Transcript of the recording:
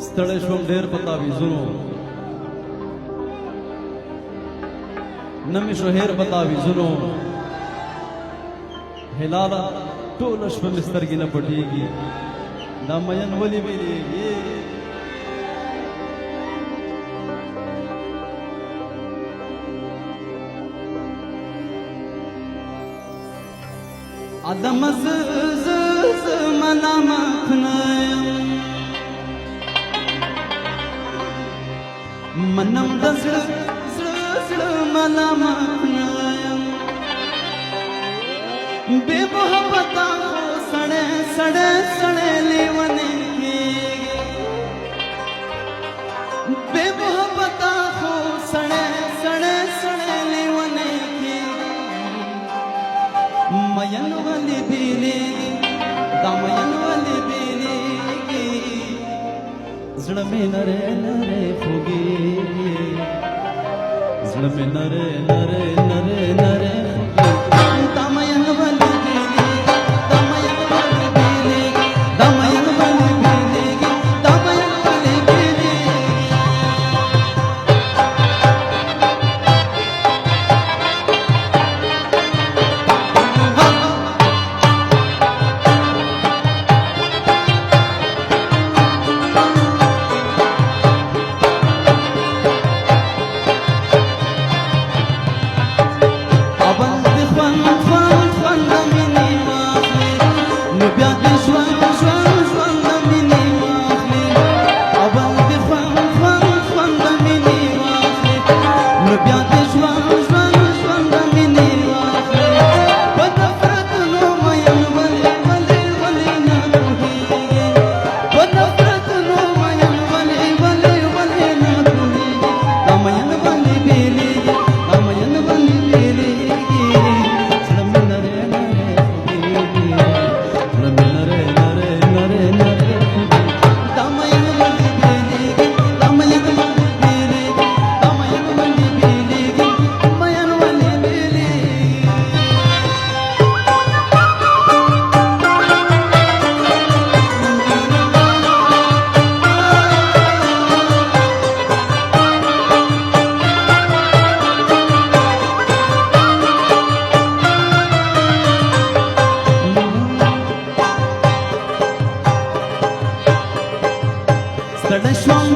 ستړی شوم ډېر په تعویذونو نه مې شو هېر په تعویذونو هلاله ټوله شپه مې سترګې نه پټېږي دا مین ولې ویلېږي ادم ز ملامت نه منم د زړه ملامت نه بے محبتا خو سړی سړی سړی لیونی کېږي بے محبتا خو سړی سړی سړی لیونی کېږي مین ولې بیلیږي دا مین ولې بیلیږي زړه مې نری نری خوږېږي زړه مې نری نری نری نری دا مین ولې بیلیږي دا مین ولې بیلیږي دا مین ولې بیلیږي دا مین ولې بیلیږي ستړی شوم